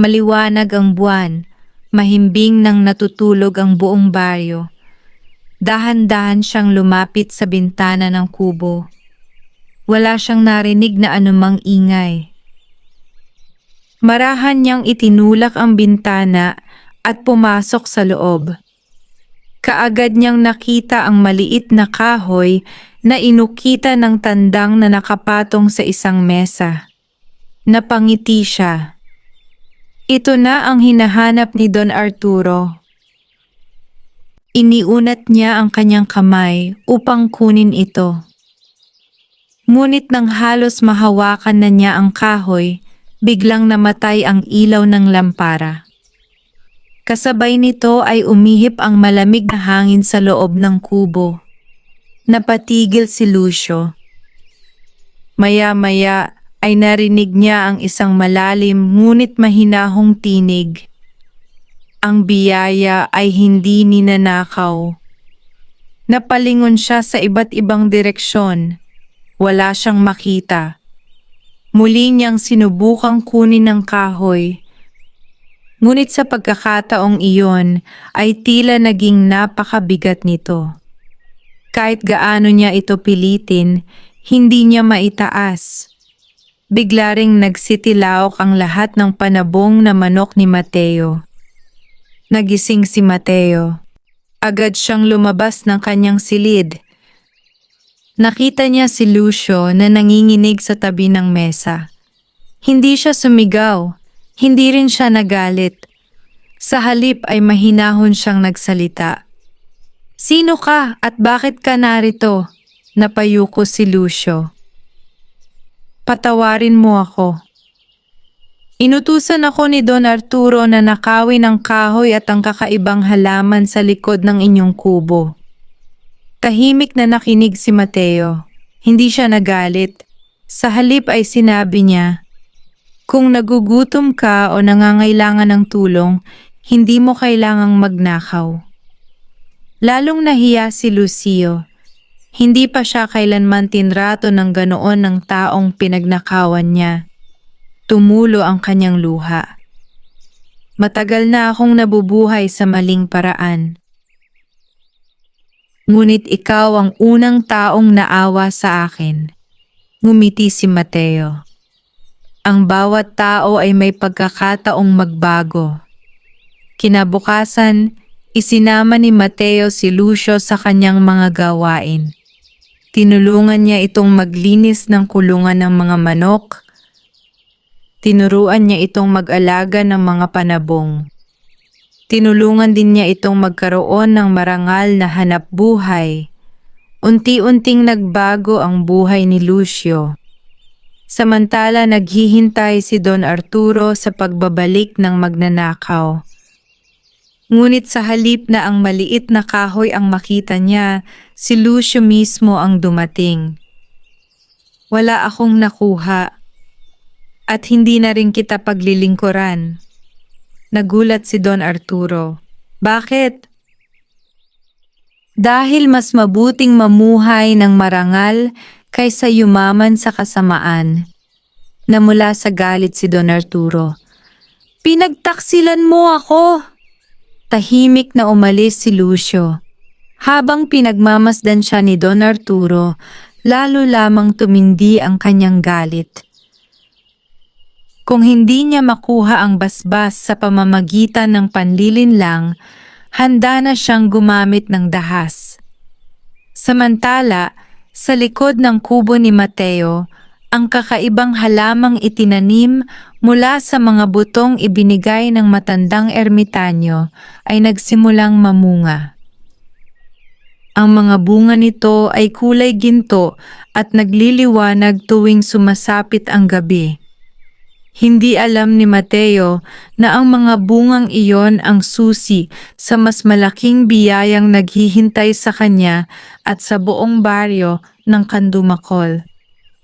Maliwanag ang buwan, mahimbing nang natutulog ang buong baryo. Dahan-dahan siyang lumapit sa bintana ng kubo. Wala siyang narinig na anumang ingay. Marahan niyang itinulak ang bintana at pumasok sa loob. Kaagad niyang nakita ang maliit na kahoy na inukita ng tandang na nakapatong sa isang mesa. Napangiti siya. Ito na ang hinahanap ni Don Arturo. Iniunat niya ang kanyang kamay upang kunin ito. Ngunit nang halos mahawakan na niya ang kahoy, biglang namatay ang ilaw ng lampara. Kasabay nito ay umihip ang malamig na hangin sa loob ng kubo. Napatigil si Lucio. Maya-maya ay narinig niya ang isang malalim ngunit mahinahong tinig. Ang biyaya ay hindi ninanakaw. Napalingon siya sa iba't ibang direksyon. Wala siyang makita. Muli niyang sinubukang kunin ng kahoy. Ngunit sa pagkakataong iyon ay tila naging napakabigat nito. Kahit gaano niya ito pilitin, hindi niya maitaas. Bigla ring nagsitilaok ang lahat ng panabong na manok ni Mateo. Nagising si Mateo. Agad siyang lumabas ng kanyang silid. Nakita niya si Lucio na nanginginig sa tabi ng mesa. Hindi siya sumigaw. Hindi rin siya nagalit. Sa halip ay mahinahon siyang nagsalita. Sino ka at bakit ka narito? Napayuko si Lucio. Patawarin mo ako. Inutusan ako ni Don Arturo na nakawin ang kahoy at ang kakaibang halaman sa likod ng inyong kubo. Tahimik na nakinig si Mateo. Hindi siya nagalit. Sa halip ay sinabi niya, kung nagugutom ka o nangangailangan ng tulong, hindi mo kailangang magnakaw. Lalong nahiya si Lucio. Hindi pa siya kailanman tinrato ng ganoon ng taong pinagnakawan niya. Tumulo ang kanyang luha. Matagal na akong nabubuhay sa maling paraan. Ngunit ikaw ang unang taong naawa sa akin. Ngumiti si Mateo. Ang bawat tao ay may pagkakataong magbago. Kinabukasan, isinama ni Mateo si Lucio sa kanyang mga gawain. Tinulungan niya itong maglinis ng kulungan ng mga manok. Tinuruan niya itong mag-alaga ng mga panabong. Tinulungan din niya itong magkaroon ng marangal na hanapbuhay. Unti-unting nagbago ang buhay ni Lucio. Samantala naghihintay si Don Arturo sa pagbabalik ng magnanakaw. Ngunit sa halip na ang maliit na kahoy ang makita niya, si Lucio mismo ang dumating. Wala akong nakuha. At hindi na rin kita paglilingkuran. Nagulat si Don Arturo. Bakit? Dahil mas mabuting mamuhay ng marangal kaysa yumaman sa kasamaan. Namula sa galit si Don Arturo. Pinagtaksilan mo ako! Tahimik na umalis si Lucio. Habang pinagmamasdan siya ni Don Arturo, lalo lamang tumindi ang kanyang galit. Kung hindi niya makuha ang basbas sa pamamagitan ng panlilinlang, handa na siyang gumamit ng dahas. Samantala, sa likod ng kubo ni Mateo, ang kakaibang halamang itinanim mula sa mga butong ibinigay ng matandang ermitanyo ay nagsimulang mamunga. Ang mga bunga nito ay kulay ginto at nagliliwanag tuwing sumasapit ang gabi. Hindi alam ni Mateo na ang mga bungang iyon ang susi sa mas malaking biyayang naghihintay sa kanya at sa buong baryo ng Candumakol.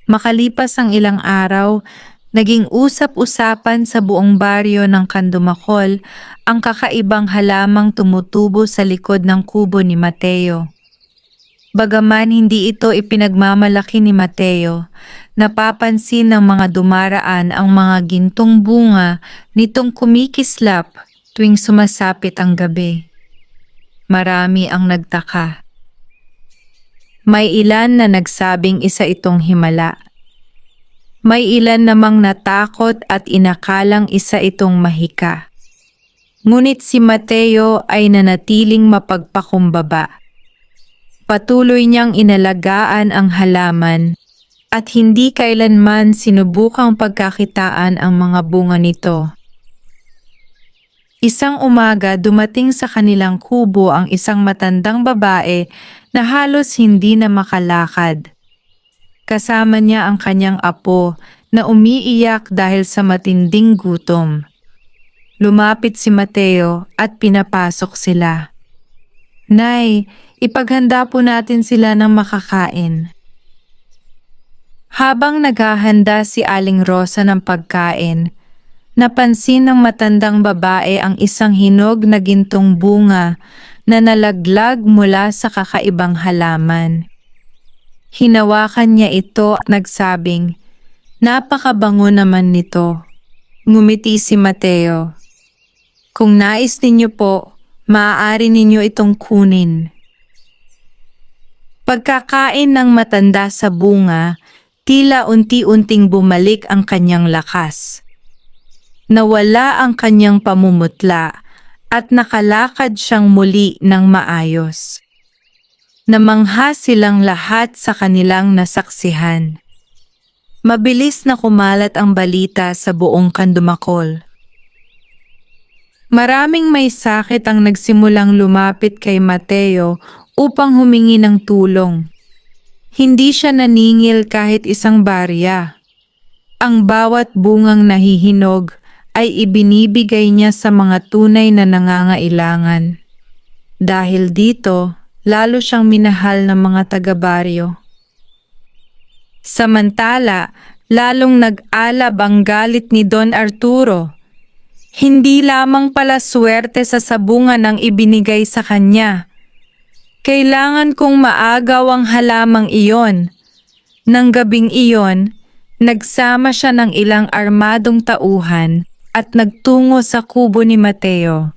Makalipas ang ilang araw, naging usap-usapan sa buong baryo ng Candumakol ang kakaibang halamang tumutubo sa likod ng kubo ni Mateo. Bagaman hindi ito ipinagmamalaki ni Mateo, napapansin ng mga dumaraan ang mga gintong bunga nitong kumikislap tuwing sumasapit ang gabi. Marami ang nagtaka. May ilan na nagsabing isa itong himala. May ilan namang natakot at inakalang isa itong mahika. Ngunit si Mateo ay nanatiling mapagpakumbaba. Patuloy niyang inalagaan ang halaman at hindi kailanman sinubukang pagkakitaan ang mga bunga nito. Isang umaga dumating sa kanilang kubo ang isang matandang babae na halos hindi na makalakad. Kasama niya ang kanyang apo na umiiyak dahil sa matinding gutom. Lumapit si Mateo at pinapasok sila. Nay, ipaghanda po natin sila ng makakain. Habang naghahanda si Aling Rosa ng pagkain, napansin ng matandang babae ang isang hinog na gintong bunga na nalaglag mula sa kakaibang halaman. Hinawakan niya ito at nagsabing, "Napakabango naman nito." Ngumiti si Mateo. "Kung nais ninyo po, maaari ninyo itong kunin." Pagkakain ng matanda sa bunga, tila unti-unting bumalik ang kanyang lakas. Nawala ang kanyang pamumutla at nakalakad siyang muli ng maayos. Namangha silang lahat sa kanilang nasaksihan. Mabilis na kumalat ang balita sa buong Candumakol. Maraming may sakit ang nagsimulang lumapit kay Mateo upang humingi ng tulong. Hindi siya naningil kahit isang barya. Ang bawat bungang nahihinog ay ibinibigay niya sa mga tunay na nangangailangan. Dahil dito, lalo siyang minahal ng mga taga-baryo. Samantala, lalong nag-alab ang galit ni Don Arturo. Hindi lamang pala swerte sa sabungan ang ibinigay sa kanya. Kailangan kong maagaw ang halamang iyon. Nang gabing iyon, nagsama siya ng ilang armadong tauhan at nagtungo sa kubo ni Mateo.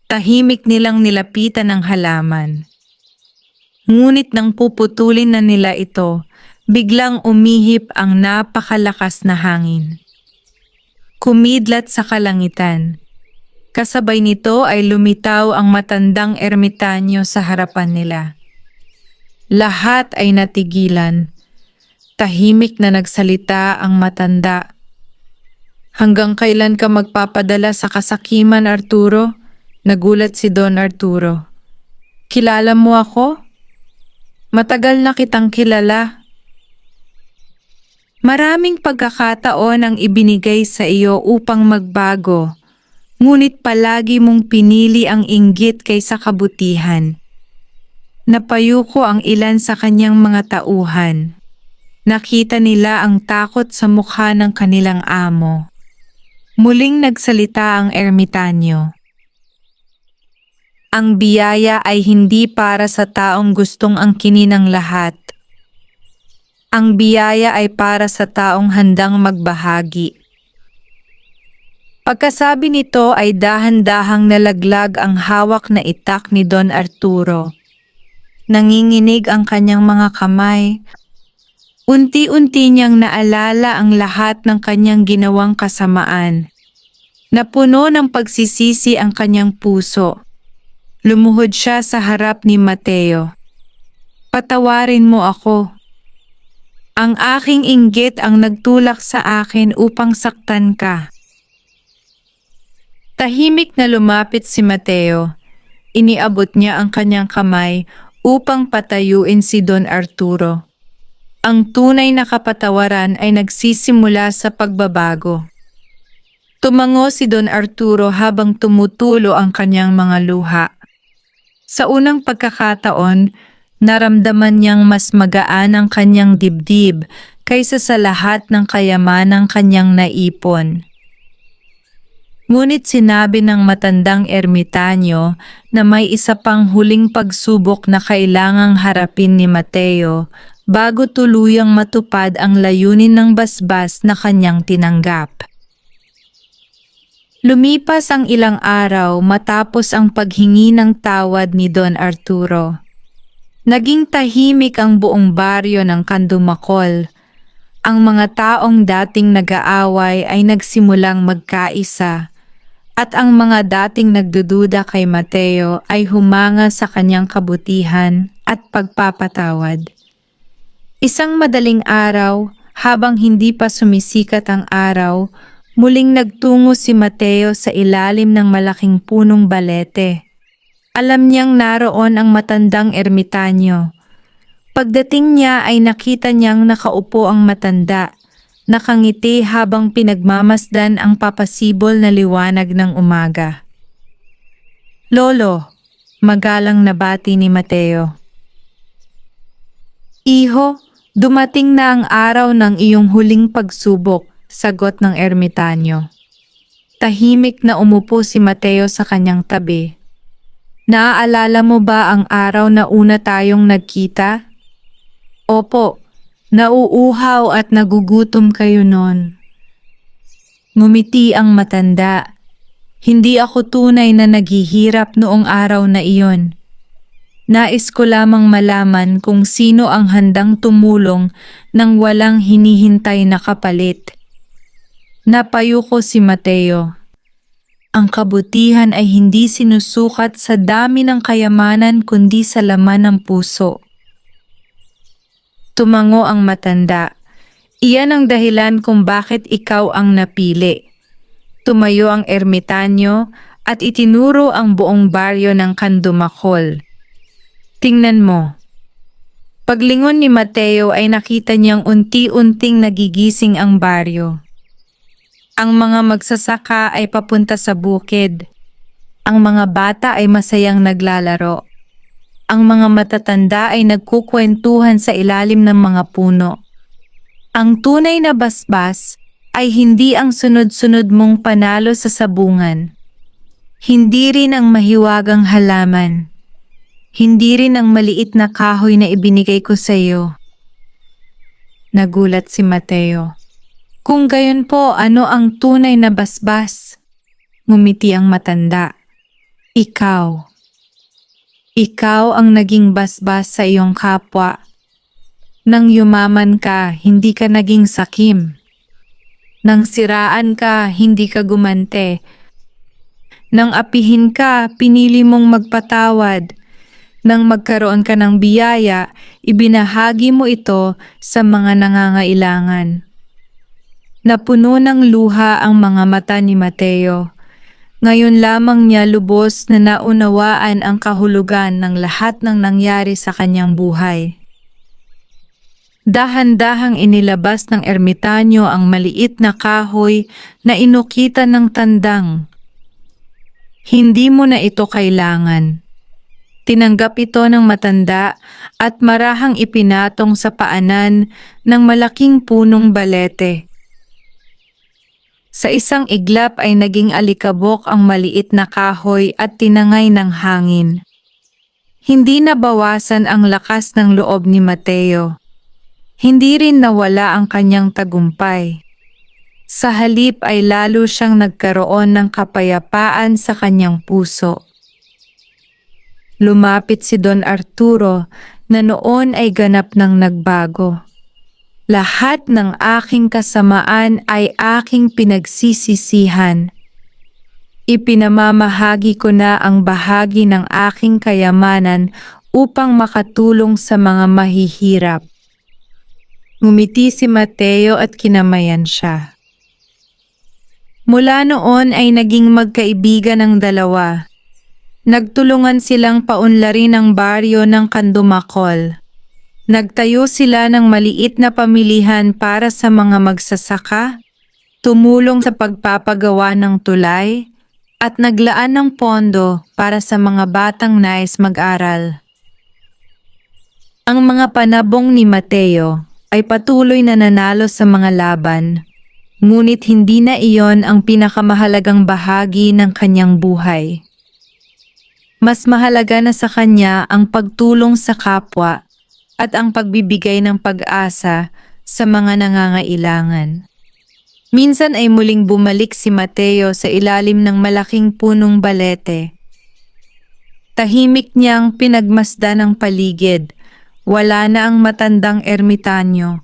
Tahimik nilang nilapitan ang halaman. Ngunit nang puputulin na nila ito, biglang umihip ang napakalakas na hangin. Kumidlat sa kalangitan. Kasabay nito ay lumitaw ang matandang ermitanyo sa harapan nila. Lahat ay natigilan. Tahimik na nagsalita ang matanda. "Hanggang kailan ka magpapadala sa kasakiman, Arturo?" Nagulat si Don Arturo. "Kilala mo ako? Matagal na kitang kilala." Maraming pagkakataon ang ibinigay sa iyo upang magbago, ngunit palagi mong pinili ang inggit kaysa kabutihan. Napayuko ang ilan sa kanyang mga tauhan. Nakita nila ang takot sa mukha ng kanilang amo. Muling nagsalita ang ermitanyo. "Ang biyaya ay hindi para sa taong gustong angkinin ang lahat. Ang biyaya ay para sa taong handang magbahagi." Pagkasabi nito ay dahan-dahang nalaglag ang hawak na itak ni Don Arturo. Nanginginig ang kanyang mga kamay. Unti-unti niyang naalala ang lahat ng kanyang ginawang kasamaan. Napuno ng pagsisisi ang kanyang puso. Lumuhod siya sa harap ni Mateo. "Patawarin mo ako. Ang aking inggit ang nagtulak sa akin upang saktan ka." Tahimik na lumapit si Mateo. Iniabot niya ang kanyang kamay upang patayuin si Don Arturo. Ang tunay na kapatawaran ay nagsisimula sa pagbabago. Tumango si Don Arturo habang tumutulo ang kanyang mga luha. Sa unang pagkakataon, naramdaman niyang mas magaan ang kanyang dibdib kaysa sa lahat ng kayamanang kanyang naipon. Ngunit sinabi ng matandang ermitanyo na may isa pang huling pagsubok na kailangang harapin ni Mateo bago tuluyang matupad ang layunin ng basbas na kanyang tinanggap. Lumipas ang ilang araw matapos ang paghingi ng tawad ni Don Arturo. Naging tahimik ang buong baryo ng Candumakol. Ang mga taong dating nag-aaway ay nagsimulang magkaisa. At ang mga dating nagdududa kay Mateo ay humanga sa kanyang kabutihan at pagpapatawad. Isang madaling araw, habang hindi pa sumisikat ang araw, muling nagtungo si Mateo sa ilalim ng malaking punong balete. Alam niyang naroon ang matandang ermitanyo. Pagdating niya ay nakita niyang nakaupo ang matanda. Nakangiti habang pinagmamasdan ang papasibol na liwanag ng umaga. "Lolo," magalang na bati ni Mateo. "Iho, dumating na ang araw ng iyong huling pagsubok," sagot ng ermitanyo. Tahimik na umupo si Mateo sa kanyang tabi. "Naaalala mo ba ang araw na una tayong nagkita?" "Opo. Nauuhaw at nagugutom kayo noon." Ngumiti ang matanda. "Hindi ako tunay na naghihirap noong araw na iyon. Nais ko lamang malaman kung sino ang handang tumulong nang walang hinihintay na kapalit." Napayuko si Mateo. Ang kabutihan ay hindi sinusukat sa dami ng kayamanan kundi sa laman ng puso. Tumango ang matanda. "Iyan ang dahilan kung bakit ikaw ang napili. Tumayo ang ermitanyo at itinuro ang buong baryo ng Candumakol. Tingnan mo. Paglingon ni Mateo ay nakita niyang unti-unting nagigising ang baryo. Ang mga magsasaka ay papunta sa bukid. Ang mga bata ay masayang naglalaro. Ang mga matatanda ay nagkukwentuhan sa ilalim ng mga puno. Ang tunay na basbas ay hindi ang sunod-sunod mong panalo sa sabungan. Hindi rin ang mahiwagang halaman. Hindi rin ang maliit na kahoy na ibinigay ko sa iyo. Nagulat si Mateo. Kung gayon po, ano ang tunay na basbas? Ngumiti ang matanda. Ikaw. Ikaw ang naging basbas sa iyong kapwa. Nang yumaman ka, hindi ka naging sakim. Nang siraan ka, hindi ka gumante. Nang apihin ka, pinili mong magpatawad. Nang magkaroon ka ng biyaya, ibinahagi mo ito sa mga nangangailangan. Napuno ng luha ang mga mata ni Mateo. Ngayon lamang niya lubos na naunawaan ang kahulugan ng lahat ng nangyari sa kanyang buhay. Dahan-dahang inilabas ng ermitanyo ang maliit na kahoy na inukitan ng tandang. Hindi mo na ito kailangan. Tinanggap ito ng matanda at marahang ipinatong sa paanan ng malaking punong balete. Sa isang iglap ay naging alikabok ang maliit na kahoy at tinangay ng hangin. Hindi nabawasan ang lakas ng loob ni Mateo. Hindi rin nawala ang kanyang tagumpay. Sa halip ay lalo siyang nagkaroon ng kapayapaan sa kanyang puso. Lumapit si Don Arturo na noon ay ganap ng nagbago. Lahat ng aking kasamaan ay aking pinagsisisihan. Ipinamamahagi ko na ang bahagi ng aking kayamanan upang makatulong sa mga mahihirap. Ngumiti si Mateo at kinamayan siya. Mula noon ay naging magkaibigan ang dalawa. Nagtulungan silang paunlarin ang baryo ng Candumakol. Nagtayo sila ng maliit na pamilihan para sa mga magsasaka, tumulong sa pagpapagawa ng tulay, at naglaan ng pondo para sa mga batang nais mag-aral. Ang mga panabong ni Mateo ay patuloy na nanalo sa mga laban, ngunit hindi na iyon ang pinakamahalagang bahagi ng kanyang buhay. Mas mahalaga na sa kanya ang pagtulong sa kapwa at ang pagbibigay ng pag-asa sa mga nangangailangan. Minsan ay muling bumalik si Mateo sa ilalim ng malaking punong balete. Tahimik niyang pinagmasdan ang paligid. Wala na ang matandang ermitanyo.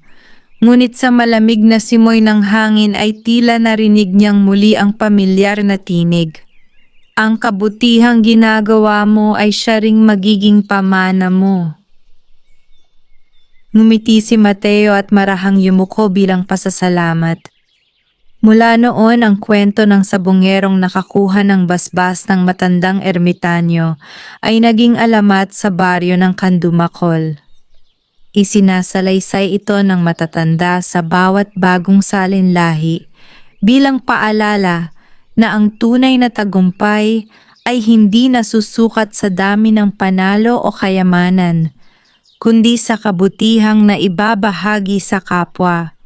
Ngunit sa malamig na simoy ng hangin ay tila narinig niyang muli ang pamilyar na tinig. Ang kabutihang ginagawa mo ay siya ring magiging pamana mo. Ngumiti si Mateo at marahang yumuko bilang pasasalamat. Mula noon ang kwento ng sabongerong nakakuha ng basbas ng matandang ermitanyo ay naging alamat sa baryo ng Candumakol. Isinasalaysay ito ng matatanda sa bawat bagong salinlahi bilang paalala na ang tunay na tagumpay ay hindi nasusukat sa dami ng panalo o kayamanan, kundi sa kabutihang na ibabahagi sa kapwa.